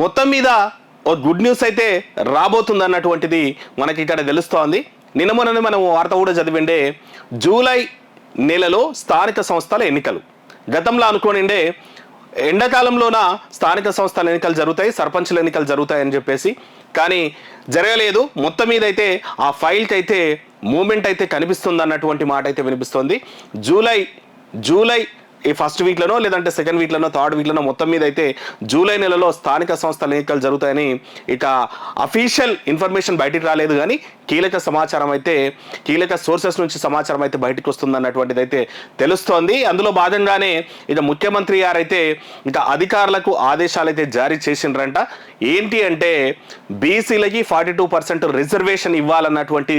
మొత్తం మీద ఓ good news అయితే రాబోతుంది అన్నటువంటిది మనకి ఇక్కడ తెలుస్తోంది. నిన్న మొన్ననే మనం వార్త కూడా చదివిండే, జూలై నెలలో స్థానిక సంస్థల ఎన్నికలు. గతంలో అనుకోనిండే ఎండాకాలంలోన స్థానిక సంస్థల ఎన్నికలు జరుగుతాయి, సర్పంచుల ఎన్నికలు జరుగుతాయని చెప్పేసి, కానీ జరగలేదు. మొత్తం మీద అయితే ఆ ఫైల్కి అయితే మూమెంట్ అయితే కనిపిస్తుంది అన్నటువంటి మాట అయితే వినిపిస్తోంది. జూలై ఈ ఫస్ట్ వీక్లోనో లేదంటే సెకండ్ వీక్లోనో థర్డ్ వీక్లోనో మొత్తం మీద అయితే జూలై నెలలో స్థానిక సంస్థల ఎన్నికలు జరుగుతాయని ఇక అఫీషియల్ ఇన్ఫర్మేషన్ బయటికి రాలేదు, కానీ కీలక సమాచారం అయితే కీలక సోర్సెస్ నుంచి సమాచారం అయితే బయటకు వస్తుంది అన్నటువంటిది అయితే తెలుస్తోంది. అందులో భాగంగానే ఇక ముఖ్యమంత్రి గారైతే ఇక అధికారులకు ఆదేశాలు అయితే జారీ చేసిండ్రంట. ఏంటి అంటే బీసీలకి 42% రిజర్వేషన్ ఇవ్వాలన్నటువంటి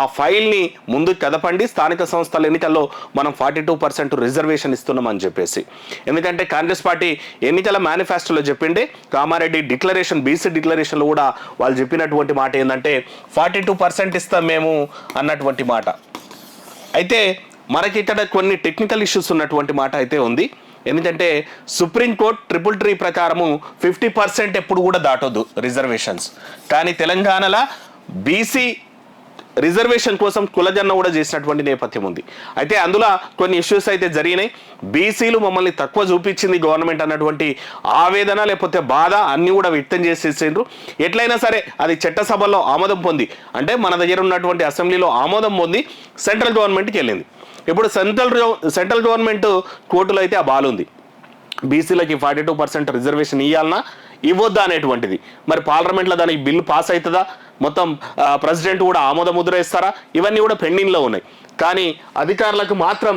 ఆ ఫైల్ని ముందుకు కదపండి, స్థానిక సంస్థల ఎన్నికల్లో మనం 42% రిజర్వేషన్ ఇస్తున్నామని చెప్పేసి. ఎందుకంటే కాంగ్రెస్ పార్టీ ఎన్నికల మేనిఫెస్టోలో చెప్పిండే, కామారెడ్డి డిక్లరేషన్ బీసీ డిక్లరేషన్లో కూడా వాళ్ళు చెప్పినటువంటి మాట ఏంటంటే 42% ఇస్తాం మేము అన్నటువంటి మాట. అయితే మనకి ఇక్కడ కొన్ని టెక్నికల్ ఇష్యూస్ ఉన్నటువంటి మాట అయితే ఉంది. ఎందుకంటే సుప్రీంకోర్టు 333 ప్రకారము 50% ఎప్పుడు కూడా దాటొద్దు రిజర్వేషన్స్, కానీ తెలంగాణలో బీసీ రిజర్వేషన్ కోసం కులగన్న కూడా చేసినటువంటి నేపథ్యం ఉంది. అయితే అందులో కొన్ని ఇష్యూస్ అయితే జరిగినాయి. బీసీలు మమ్మల్ని తక్కువ చూపించింది గవర్నమెంట్ అన్నటువంటి ఆవేదన లేకపోతే బాధ అన్నీ కూడా వ్యక్తం చేసేసిండ్రు. ఎట్లయినా సరే అది చట్టసభలో ఆమోదం పొంది, అంటే మన దగ్గర ఉన్నటువంటి అసెంబ్లీలో ఆమోదం పొంది సెంట్రల్ గవర్నమెంట్కి వెళ్ళింది. ఇప్పుడు సెంట్రల్ గవర్నమెంట్ కోర్టులో అయితే ఆ బాల్ ఉంది, బీసీలకి 42% రిజర్వేషన్ ఇవ్వాలన్నా ఇవ్వద్దా అనేటువంటిది. మరి పార్లమెంట్లో దానికి బిల్లు పాస్ అవుతుందా, మొత్తం ప్రెసిడెంట్ కూడా ఆమోద ముద్ర ఇస్తారా, ఇవన్నీ కూడా పెండింగ్లో ఉన్నాయి. కానీ అధికారులకు మాత్రం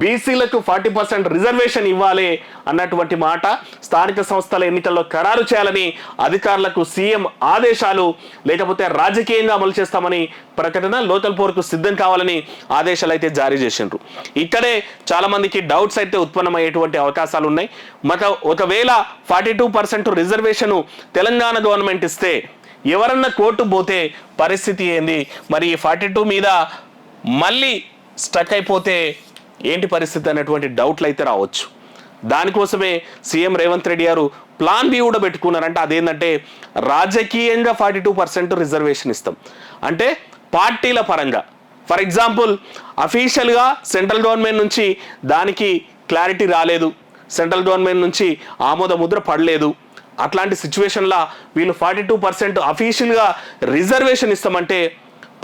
బీసీలకు 40% రిజర్వేషన్ ఇవ్వాలి అన్నటువంటి మాట స్థానిక సంస్థల ఎన్నికల్లో ఖరారు చేయాలని అధికారులకు సీఎం ఆదేశాలు, లేకపోతే రాజకీయంగా అమలు చేస్తామని ప్రకటన, లోకల్ పోర్కు సిద్ధం కావాలని ఆదేశాలు అయితే జారీ చేసిండ్రు. ఇక్కడే చాలా మందికి డౌట్స్ అయితే ఉత్పన్నమయ్యేటువంటి అవకాశాలు ఉన్నాయి. ఒకవేళ 42% రిజర్వేషన్ తెలంగాణ గవర్నమెంట్ ఇస్తే ఎవరన్నా కోర్టు పోతే పరిస్థితి ఏంది, మరి ఈ 42 మీద మళ్ళీ స్టక్ అయిపోతే ఏంటి పరిస్థితి అనేటువంటి డౌట్లు అయితే రావచ్చు. దానికోసమే సీఎం రేవంత్ రెడ్డి గారు ప్లాన్ బి కూడా పెట్టుకున్నారంటే, అదేంటంటే రాజకీయంగా 42% రిజర్వేషన్ ఇస్తాం అంటే పార్టీల పరంగా. ఫర్ ఎగ్జాంపుల్ అఫీషియల్గా సెంట్రల్ గవర్నమెంట్ నుంచి దానికి క్లారిటీ రాలేదు, సెంట్రల్ గవర్నమెంట్ నుంచి ఆమోద ముద్ర పడలేదు, అట్లాంటి సిచ్యువేషన్లో వీళ్ళు 42% అఫీషియల్గా రిజర్వేషన్ ఇస్తామంటే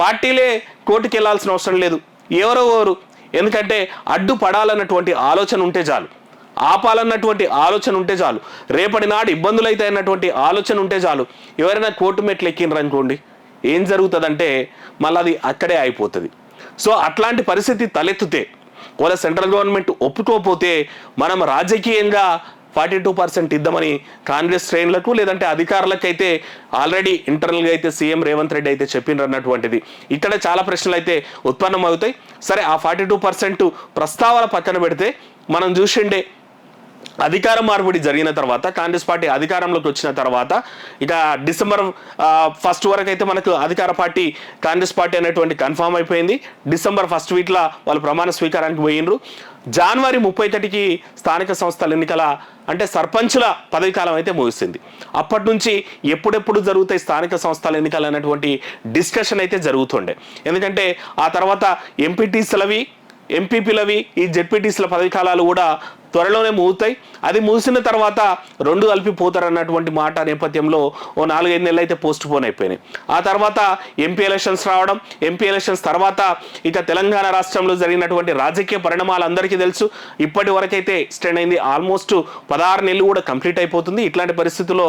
పార్టీలే కోర్టుకి వెళ్ళాల్సిన అవసరం లేదు, ఎవరు ఎందుకంటే అడ్డుపడాలన్నటువంటి ఆలోచన ఉంటే చాలు, ఆపాలన్నటువంటి ఆలోచన ఉంటే చాలు, రేపటి నాడు ఇబ్బందులు అయితే అన్నటువంటి ఆలోచన ఉంటే చాలు. ఎవరైనా కోర్టు మెట్లు ఎక్కినరనుకోండి, ఏం జరుగుతుందంటే మళ్ళీ అది అక్కడే అయిపోతుంది. సో అట్లాంటి పరిస్థితి తలెత్తుతే, ఒకవేళ సెంట్రల్ గవర్నమెంట్ ఒప్పుకోకపోతే మనం రాజకీయంగా 42% ఇద్దామని కాంగ్రెస్ శ్రేణులకు లేదంటే అధికారులకు అయితే ఆల్రెడీ ఇంటర్నల్గా అయితే సీఎం రేవంత్ రెడ్డి అయితే చెప్పిండ్రు అన్నటువంటిది. ఇక్కడ చాలా ప్రశ్నలు అయితే ఉత్పన్నం అవుతాయి. సరే, ఆ 42% ప్రస్తావన పక్కన పెడితే మనం చూసిండే అధికార మార్పిడి జరిగిన తర్వాత, కాంగ్రెస్ పార్టీ అధికారంలోకి వచ్చిన తర్వాత, ఇక డిసెంబర్ 1 వరకు అయితే మనకు అధికార పార్టీ కాంగ్రెస్ పార్టీ అనేటువంటి కన్ఫామ్ అయిపోయింది. డిసెంబర్ 1 వీక్లో వాళ్ళు ప్రమాణ స్వీకారానికి పోయినరు. జనవరి 31కి స్థానిక సంస్థల ఎన్నికల అంటే సర్పంచుల పదవి కాలం అయితే ముగిసింది. అప్పటి నుంచి ఎప్పుడెప్పుడు జరుగుతాయి స్థానిక సంస్థల ఎన్నికలు అనేటువంటి డిస్కషన్ అయితే జరుగుతుండే. ఎందుకంటే ఆ తర్వాత ఎంపీటీసీలవి, ఎంపీపీలవి, ఈ జెడ్పీటీసీల పదవి కాలాలు కూడా త్వరలోనే ముగుతాయి. అది ముగిసిన తర్వాత 2 కలిపి పోతారన్నటువంటి మాట నేపథ్యంలో ఓ 4-5 నెలలు అయితే పోస్ట్ పోన్ అయిపోయినాయి. ఆ తర్వాత ఎంపీ ఎలక్షన్స్ రావడం, ఎంపీ ఎలక్షన్స్ తర్వాత ఇక తెలంగాణ రాష్ట్రంలో జరిగినటువంటి రాజకీయ పరిణామాలు అందరికీ తెలుసు. ఇప్పటి వరకైతే ఎక్స్టెండ్ అయింది, ఆల్మోస్ట్ 16 నెలలు కూడా కంప్లీట్ అయిపోతుంది. ఇట్లాంటి పరిస్థితుల్లో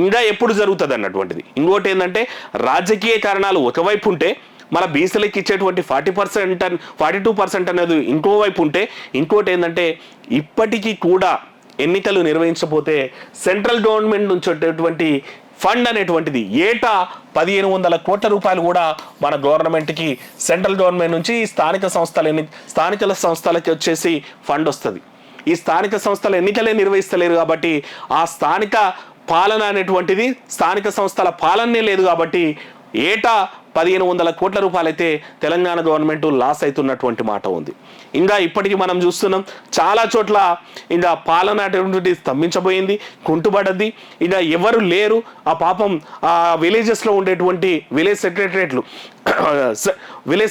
ఇంకా ఎప్పుడు జరుగుతుంది అన్నటువంటిది. ఇంకోటి ఏంటంటే రాజకీయ కారణాలు ఒకవైపు ఉంటే మన బీసీలకి ఇచ్చేటువంటి 42% అనేది ఇంకోవైపు ఉంటే, ఇంకోటి ఏంటంటే ఇప్పటికీ కూడా ఎన్నికలు నిర్వహించకపోతే సెంట్రల్ గవర్నమెంట్ నుంచి వచ్చేటువంటి ఫండ్ అనేటువంటిది ఏటా 1500 కోట్ల రూపాయలు కూడా మన గవర్నమెంట్కి సెంట్రల్ గవర్నమెంట్ నుంచి స్థానిక సంస్థలకి వచ్చేసి ఫండ్ వస్తుంది. ఈ స్థానిక సంస్థల ఎన్నికలే నిర్వహిస్తలేరు కాబట్టి, ఆ స్థానిక పాలన అనేటువంటిది స్థానిక సంస్థల పాలనే లేదు కాబట్టి ఏటా 1500 కోట్ల రూపాయలు అయితే తెలంగాణ గవర్నమెంట్ లాస్ అవుతున్నటువంటి మాట ఉంది. ఇంకా ఇప్పటికీ మనం చూస్తున్నాం చాలా చోట్ల ఇంకా పాలన అటువంటిది స్తంభించబోయింది, కుంటుపడ్డది. ఇంకా ఎవరు లేరు. ఆ పాపం ఆ విలేజెస్లో ఉండేటువంటి విలేజ్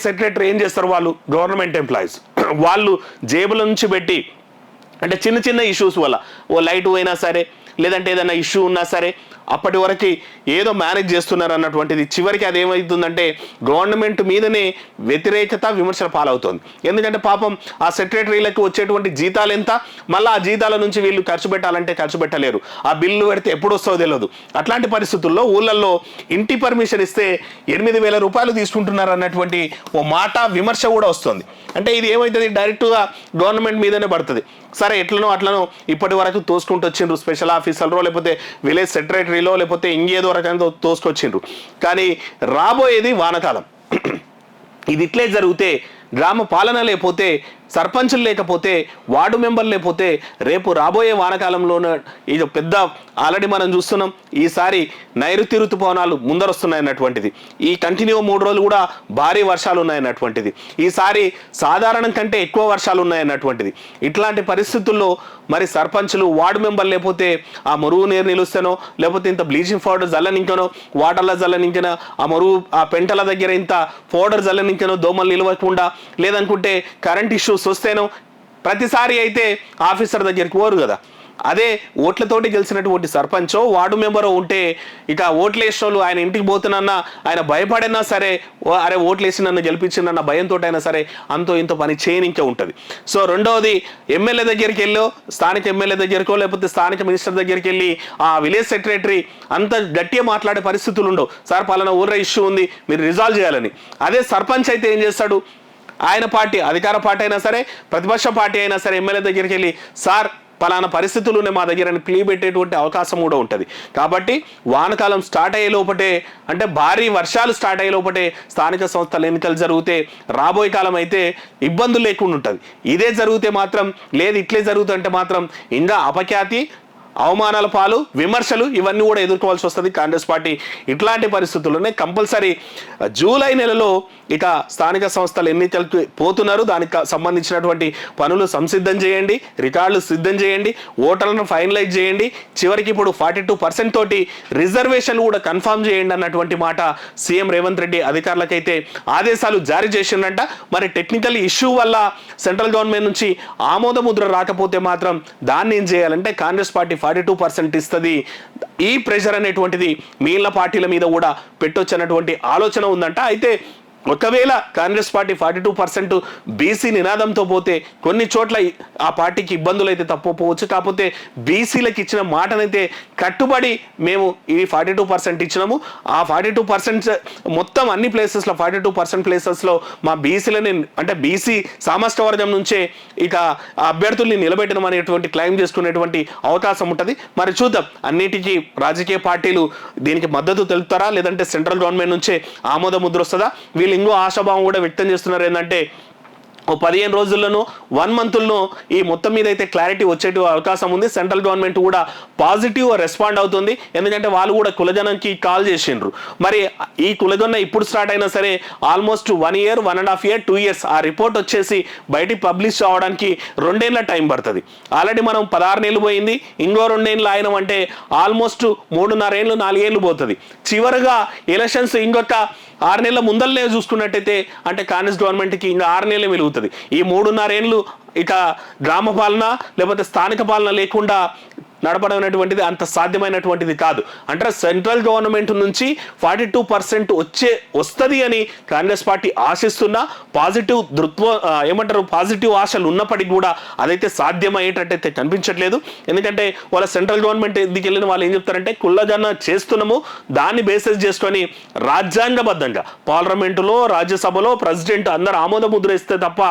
సెక్రటరీ ఏం చేస్తారు, వాళ్ళు గవర్నమెంట్ ఎంప్లాయీస్, వాళ్ళు జేబుల నుంచి పెట్టి అంటే చిన్న చిన్న ఇష్యూస్ వల్ల ఓ లైట్ పోయినా సరే లేదంటే ఏదైనా ఇష్యూ ఉన్నా సరే అప్పటి వరకు ఏదో మేనేజ్ చేస్తున్నారు అన్నటువంటిది. చివరికి అదేమవుతుందంటే గవర్నమెంట్ మీదనే వ్యతిరేకత విమర్శల పాలవుతుంది. ఎందుకంటే పాపం ఆ సెక్రటరీలకు వచ్చేటువంటి జీతాలు ఎంత, మళ్ళీ ఆ జీతాల నుంచి వీళ్ళు ఖర్చు పెట్టాలంటే ఖర్చు పెట్టలేరు. ఆ బిల్లు పెడితే ఎప్పుడు వస్తుందో తెలియదు. అట్లాంటి పరిస్థితుల్లో ఊళ్ళల్లో ఇంటి పర్మిషన్ ఇస్తే 8,000 రూపాయలు తీసుకుంటున్నారు అన్నటువంటి ఓ మాట విమర్శ కూడా వస్తుంది. అంటే ఇది ఏమవుతుంది, డైరెక్ట్గా గవర్నమెంట్ మీదనే పడుతుంది. సరే ఎట్లనో అట్లనో ఇప్పటి వరకు తోసుకుంటూ వచ్చిండ్రు, స్పెషల్ ఆఫీసర్లో లేకపోతే విలేజ్ సెక్రటరీలో లేకపోతే ఇంకేదో రకంగా తోసుకొచ్చిండ్రు. కానీ రాబోయేది వానకాలం. ఇది ఇట్లే జరిగితే గ్రామ పాలన లేకపోతే, సర్పంచులు లేకపోతే, వార్డు మెంబర్లు లేకపోతే రేపు రాబోయే వానకాలంలోనే ఇది పెద్ద ఆల్రెడీ మనం చూస్తున్నాం. ఈసారి నైరుతి ఋతుపవనాలు ముందరొస్తున్నాయన్నటువంటిది, ఈ కంటిన్యూ 3 రోజులు కూడా భారీ వర్షాలు ఉన్నాయన్నటువంటిది, ఈసారి సాధారణం కంటే ఎక్కువ వర్షాలు ఉన్నాయన్నటువంటిది. ఇట్లాంటి పరిస్థితుల్లో మరి సర్పంచులు వార్డు మెంబర్లు లేకపోతే ఆ మురుగు నీరు నిలుస్తానో లేకపోతే ఇంత బ్లీచింగ్ పౌడర్ జల్లనింకనో వాటర్ల జల్లనింకనో ఆ మురుగు ఆ పెంటల దగ్గర ఇంత పౌడర్ జల్లనింకనో దోమలు నిలవకుండా లేదనుకుంటే కరెంట్ ఇష్యూస్ వస్తేనో ప్రతిసారి అయితే ఆఫీసర్ దగ్గరికి పోరు కదా. అదే ఓట్లతోటి గెలిచినటువంటి సర్పంచో వార్డు మెంబరో ఉంటే ఇక ఓట్లు వేసిన వాళ్ళు ఆయన ఇంటికి పోతున్నా ఆయన భయపడినా సరే, అరే ఓట్లు వేసి నన్ను గెలిపించిందన్న భయంతో అయినా సరే అంతో ఇంతో పని చేయనికే ఉంటుంది. సో రెండవది ఎమ్మెల్యే దగ్గరికి వెళ్ళో, స్థానిక ఎమ్మెల్యే దగ్గరికో లేకపోతే స్థానిక మినిస్టర్ దగ్గరికి వెళ్ళి ఆ విలేజ్ సెక్రటరీ అంత గట్టిగా మాట్లాడే పరిస్థితులు ఉండవు. సార్ పలానా ఊర్లో ఇష్యూ ఉంది మీరు రిజాల్వ్ చేయాలని. అదే సర్పంచ్ అయితే ఏం చేస్తాడు, ఆయన పార్టీ అధికార పార్టీ అయినా సరే ప్రతిపక్ష పార్టీ అయినా సరే ఎమ్మెల్యే దగ్గరికి వెళ్ళి సార్ పలానా పరిస్థితులు మా దగ్గర ప్లీ పెట్టేటువంటి అవకాశం కూడా ఉంటుంది. కాబట్టి వానకాలం స్టార్ట్ అయ్యే లోపటే అంటే భారీ వర్షాలు స్టార్ట్ అయ్యే లోపటే స్థానిక సంస్థల ఎన్నికలు జరిగితే రాబోయే కాలం అయితే ఇబ్బందులు లేకుండా ఉంటుంది. ఇదే జరిగితే మాత్రం లేదు ఇట్లే జరుగుతుంటే మాత్రం ఇంకా అపఖ్యాతి, అవమానాల పాలు, విమర్శలు ఇవన్నీ కూడా ఎదుర్కోవాల్సి వస్తుంది కాంగ్రెస్ పార్టీ. ఇట్లాంటి పరిస్థితుల్లోనే కంపల్సరీ జూలై నెలలో ఇక స్థానిక సంస్థల ఎన్నికలకు పోతున్నారు. దానికి సంబంధించినటువంటి పనులు సంసిద్ధం చేయండి, రికార్డులు సిద్ధం చేయండి, ఓటర్లను ఫైనలైజ్ చేయండి. చివరికి ఇప్పుడు 42% తోటి రిజర్వేషన్లు కూడా కన్ఫర్మ్ చేయండి అన్నటువంటి మాట సీఎం రేవంత్ రెడ్డి అధికారులకైతే ఆదేశాలు జారీ చేసిందంట. మరి టెక్నికల్ ఇష్యూ వల్ల సెంట్రల్ గవర్నమెంట్ నుంచి ఆమోద ముద్ర రాకపోతే మాత్రం దాన్ని ఏం చేయాలంటే కాంగ్రెస్ పార్టీ 42% ఇస్తుంది. ఈ ప్రెషర్ అనేటువంటిది మిగిలిన పార్టీల మీద కూడా పెట్టొచ్చు అన్నటువంటి ఆలోచన ఉందంట. అయితే ఒకవేళ కాంగ్రెస్ పార్టీ 42% బీసీ నినాదంతో పోతే కొన్ని చోట్ల ఆ పార్టీకి ఇబ్బందులు అయితే తప్పపోవచ్చు. కాకపోతే బీసీలకు ఇచ్చిన మాటనైతే కట్టుబడి మేము ఈ 42% ఇచ్చినాము, ఆ 42% మొత్తం అన్ని ప్లేసెస్లో 42% ప్లేసెస్లో మా బీసీలని అంటే బీసీ సామాజిక వర్గం నుంచే ఇక అభ్యర్థుల్ని నిలబెట్టడం అనేటువంటి క్లెయిమ్ చేసుకునేటువంటి అవకాశం ఉంటుంది. మరి చూద్దాం అన్నిటికీ రాజకీయ పార్టీలు దీనికి మద్దతు తెలుపుతారా లేదంటే సెంట్రల్ గవర్నమెంట్ నుంచే ఆమోద ముద్ర వస్తుందా. వీళ్ళు ఇంకో ఆశాభావం కూడా వ్యక్తం చేస్తున్నారు ఏంటంటే 15 రోజుల్లోనూ 1 మంత్లోనూ ఈ మొత్తం మీద అయితే క్లారిటీ వచ్చే అవకాశం ఉంది. సెంట్రల్ గవర్నమెంట్ కూడా పాజిటివ్ రెస్పాండ్ అవుతుంది. ఎందుకంటే వాళ్ళు కూడా కులజనంకి కాల్ చేసిండ్రు. మరి ఈ కులజన ఇప్పుడు స్టార్ట్ అయినా సరే ఆల్మోస్ట్ 1 year, 1.5 year, 2 years ఆ రిపోర్ట్ వచ్చేసి బయటికి పబ్లిష్ అవడానికి 2 ఏళ్ళ టైం పడుతుంది. ఆల్రెడీ మనం 16 నెలలు పోయింది, ఇంకో 2 ఏళ్ళు ఆయన అంటే ఆల్మోస్ట్ 3.5 ఏళ్ళు 4 ఏళ్ళు పోతుంది. చివరిగా ఎలక్షన్స్ ఇంకొక 6 నెలల ముందరనే చూసుకున్నట్టయితే అంటే కాంగ్రెస్ గవర్నమెంట్కి ఇంకా 6 నెలలే వెలుగుతుంది. ఈ 3.5 ఏళ్ళు ఇక గ్రామ పాలన లేకపోతే స్థానిక పాలన లేకుండా నడపడమైనటువంటిది అంత సాధ్యమైనటువంటిది కాదు. అంటే సెంట్రల్ గవర్నమెంట్ నుంచి 42% వస్తుంది అని కాంగ్రెస్ పార్టీ ఆశిస్తున్నా పాజిటివ్ పాజిటివ్ ఆశలు ఉన్నప్పటికీ కూడా అదైతే సాధ్యమయ్యేటట్టయితే కనిపించట్లేదు. ఎందుకంటే వాళ్ళ సెంట్రల్ గవర్నమెంట్ ఎందుకు వెళ్ళిన వాళ్ళు ఏం చెప్తారంటే కులజన చేస్తున్నాము, దాన్ని బేసిస్ చేసుకొని రాజ్యాంగబద్ధంగా పార్లమెంటులో రాజ్యసభలో ప్రెసిడెంట్ అందరు ఆమోద ముద్ర ఇస్తే తప్ప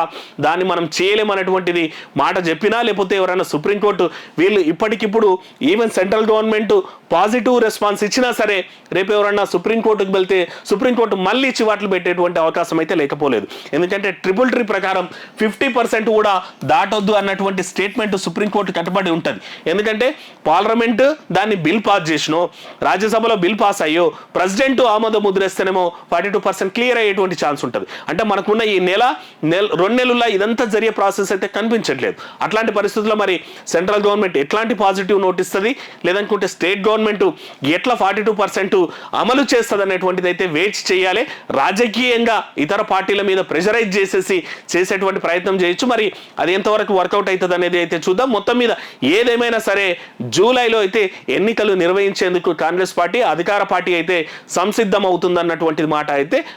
దాన్ని మనం చేయలేమనేటువంటిది మాట చెప్పినా లేకపోతే ఎవరైనా సుప్రీంకోర్టు వీళ్ళు ఇప్పటికిప్పుడు అన్నప్పుడు even central government positive response ఇచ్చినా సరే రేపు ఎవరన్నా సుప్రీంకోర్టుకు వెళ్తే సుప్రీంకోర్టు మళ్ళీ చివాట్లు పెట్టేటువంటి అవకాశం అయితే లేకపోలేదు. ఎందుకంటే ట్రిపుల్ ప్రకారం 50% కూడా దాటొద్దు అన్నటువంటి స్టేట్మెంట్ సుప్రీంకోర్టు కట్టుబడి ఉంటుంది. ఎందుకంటే పార్లమెంట్ దాన్ని బిల్ పాస్ చేసినో, రాజ్యసభలో బిల్ పాస్ అయ్యో, ప్రెసిడెంట్ ఆమోద ముద్రేస్తేనేమో 42% క్లియర్ అయ్యేటువంటి ఛాన్స్ ఉంటుంది. అంటే మనకున్న ఈ 2 నెలల్లో ఇదంతా జరిగే ప్రాసెస్ అయితే కనిపించట్లేదు. అట్లాంటి పరిస్థితుల్లో మరి సెంట్రల్ గవర్నమెంట్ ఎట్లాంటి పాజిటివ్ నోట్ ఇస్తుంది, లేదనుకుంటే స్టేట్ గవర్నమెంట్ ఎట్లా 42% అమలు చేస్తుంది అనేటువంటిది అయితే వేచి చేయాలి. రాజకీయంగా ఇతర పార్టీల మీద ప్రెషరైజ్ చేసేటువంటి ప్రయత్నం చేయొచ్చు. మరి అది ఎంతవరకు వర్కౌట్ అవుతుంది అనేది అయితే చూద్దాం. మొత్తం మీద ఏదేమైనా సరే జూలైలో అయితే ఎన్నికలు నిర్వహించేందుకు కాంగ్రెస్ పార్టీ అధికార పార్టీ అయితే సంసిద్ధం అవుతుందన్నటువంటి మాట అయితే